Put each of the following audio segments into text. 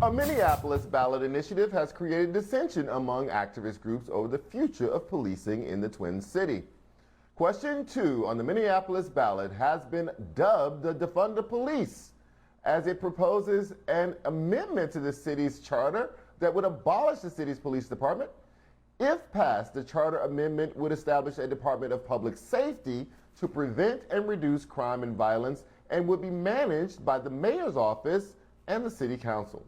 A Minneapolis ballot initiative has created dissension among activist groups over the future of policing in the Twin City. Question 2 on the Minneapolis ballot has been dubbed the Defund the Police, as it proposes an amendment to the city's charter that would abolish the city's police department. If passed, the charter amendment would establish a Department of Public Safety to prevent and reduce crime and violence and would be managed by the mayor's office and the city council.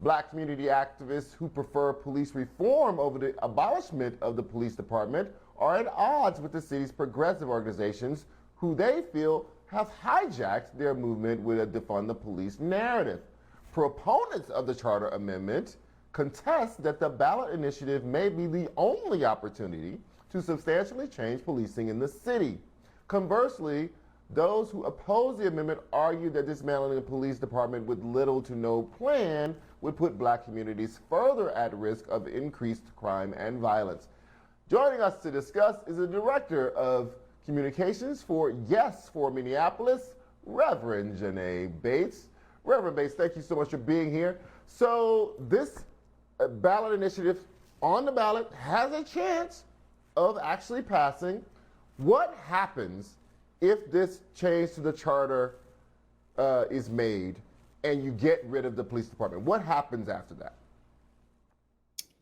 Black community activists who prefer police reform over the abolishment of the police department are at odds with the city's progressive organizations who they feel have hijacked their movement with a defund the police narrative. Proponents of the charter amendment contest that the ballot initiative may be the only opportunity to substantially change policing in the city. Conversely, those who oppose the amendment argue that dismantling the police department with little to no plan would put black communities further at risk of increased crime and violence. Joining us to discuss is the Director of Communications for Yes for Minneapolis, Reverend JaNaé Bates. Reverend Bates, thank you so much for being here. So this ballot initiative on the ballot has a chance of actually passing. What happens if this change to the charter is made and you get rid of the police department? What happens after that?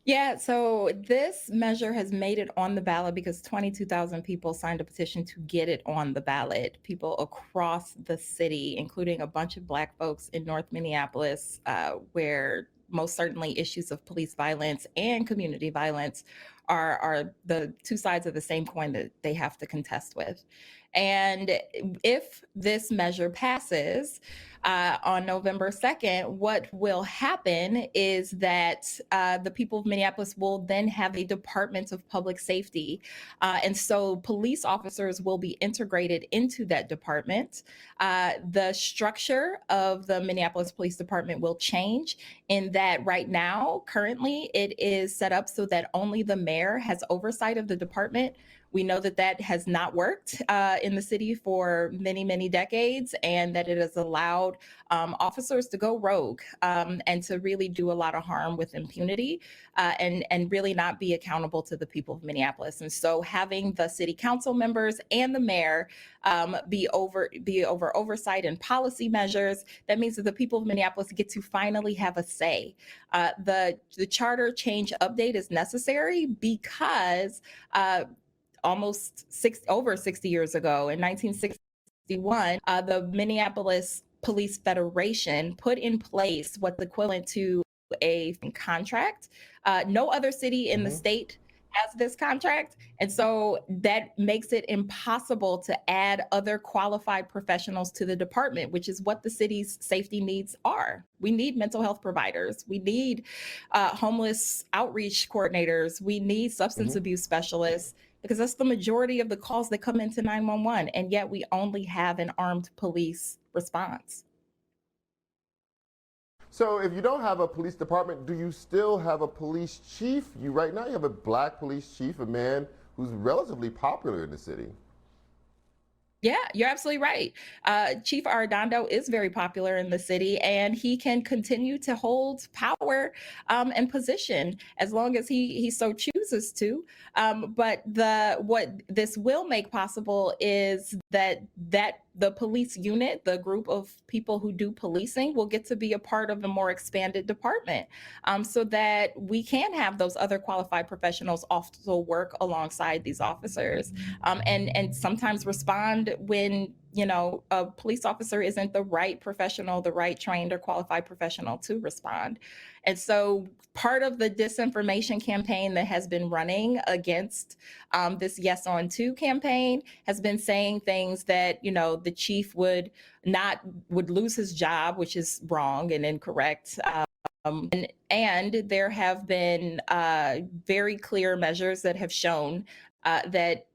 Yeah, so this measure has made it on the ballot because 22,000 people signed a petition to get it on the ballot. People across the city, including a bunch of Black folks in North Minneapolis, where most certainly issues of police violence and community violence are the two sides of the same coin that they have to contest with. And if this measure passes on November 2nd, what will happen is that the people of Minneapolis will then have a Department of Public Safety. And so police officers will be integrated into that department. The structure of the Minneapolis Police Department will change in that right now, currently, it is set up so that only the mayor has oversight of the department. We know that that has not worked in the city for many, many decades, and that it has allowed officers to go rogue and to really do a lot of harm with impunity and really not be accountable to the people of Minneapolis. And so having the city council members and the mayor be over oversight and policy measures, that means that the people of Minneapolis get to finally have a say. The charter change update is necessary because over 60 years ago, in 1961, the Minneapolis Police Federation put in place what's equivalent to a contract. No other city in the state has this contract. And so that makes it impossible to add other qualified professionals to the department, which is what the city's safety needs are. We need mental health providers. We need homeless outreach coordinators. We need substance abuse specialists, because that's the majority of the calls that come into 911. And yet we only have an armed police response. So if you don't have a police department, do you still have a police chief? Right now you have a Black police chief, a man who's relatively popular in the city. Yeah, you're absolutely right. Chief Arredondo is very popular in the city, and he can continue to hold power and position as long as he so chooses to. But what this will make possible is that the police unit, the group of people who do policing, will get to be a part of a more expanded department, so that we can have those other qualified professionals also work alongside these officers, and sometimes respond when a police officer isn't the right professional, the right trained or qualified professional to respond. And so part of the disinformation campaign that has been running against this Yes on 2 campaign has been saying things that, the chief would lose his job, which is wrong and incorrect. And there have been very clear measures that have shown that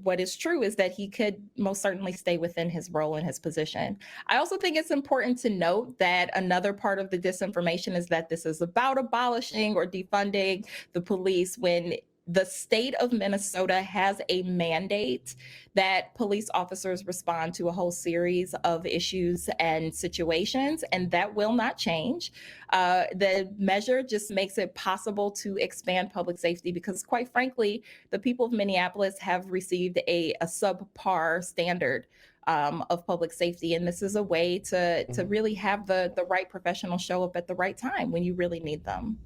what is true is that he could most certainly stay within his role and his position. I also think it's important to note that another part of the disinformation is that this is about abolishing or defunding the police, when the state of Minnesota has a mandate that police officers respond to a whole series of issues and situations, and that will not change. The measure just makes it possible to expand public safety because, quite frankly, the people of Minneapolis have received a subpar standard of public safety, and this is a way to Mhm. really have the right professionals show up at the right time when you really need them.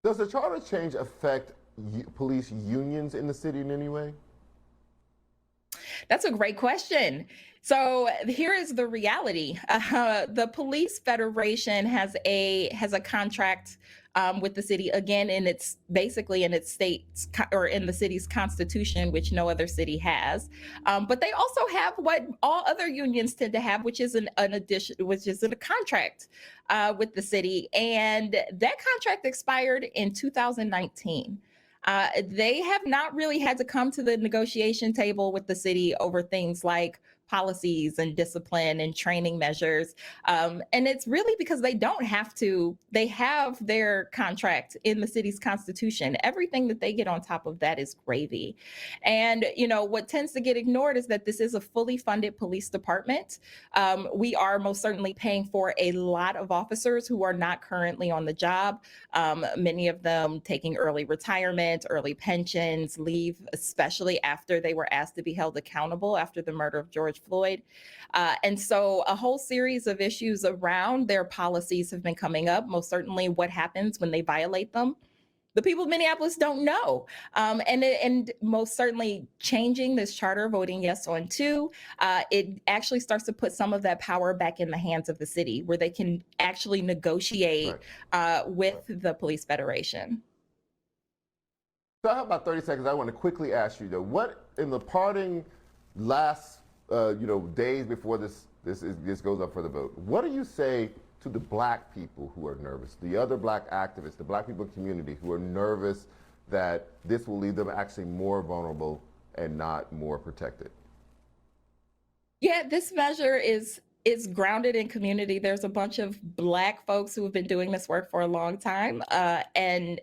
Does the charter change affect police unions in the city in any way? That's a great question. So here is the reality. The Police Federation has a contract with the city again, and it's basically in its state's or in the city's constitution, which no other city has. But they also have what all other unions tend to have, which is an addition, which is a contract with the city, and that contract expired in 2019. They have not really had to come to the negotiation table with the city over things like policies and discipline and training measures. And it's really because they don't have to. They have their contract in the city's constitution. Everything that they get on top of that is gravy. And, what tends to get ignored is that this is a fully funded police department. We are most certainly paying for a lot of officers who are not currently on the job, many of them taking early retirement, early pensions, leave, especially after they were asked to be held accountable after the murder of George Floyd. And so a whole series of issues around their policies have been coming up, most certainly what happens when they violate them. The people of Minneapolis don't know. And most certainly changing this charter, voting yes on two, it actually starts to put some of that power back in the hands of the city where they can actually negotiate Right. with the police federation. So I have about 30 seconds. I want to quickly ask you though, what in the parting last days before this goes up for the vote, what do you say to the black people who are nervous, the other black activists, the black people community who are nervous that this will leave them actually more vulnerable and not more protected? Yeah, this measure is grounded in community. There's a bunch of black folks who have been doing this work for a long time, and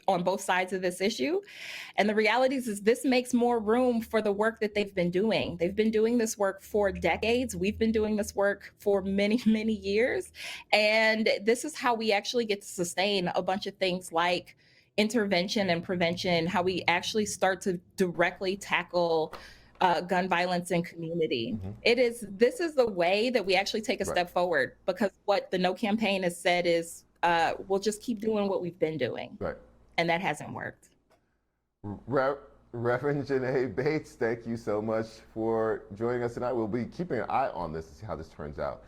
on both sides of this issue. And the reality is this makes more room for the work that they've been doing. They've been doing this work for decades. We've been doing this work for many, many years. And this is how we actually get to sustain a bunch of things like intervention and prevention, how we actually start to directly tackle gun violence in community. Mm-hmm. This is the way that we actually take a Right. step forward, because what the No campaign has said is we'll just keep doing what we've been doing. Right. And that hasn't worked. Reverend JaNaé Bates, thank you so much for joining us tonight. We'll be keeping an eye on this to see how this turns out.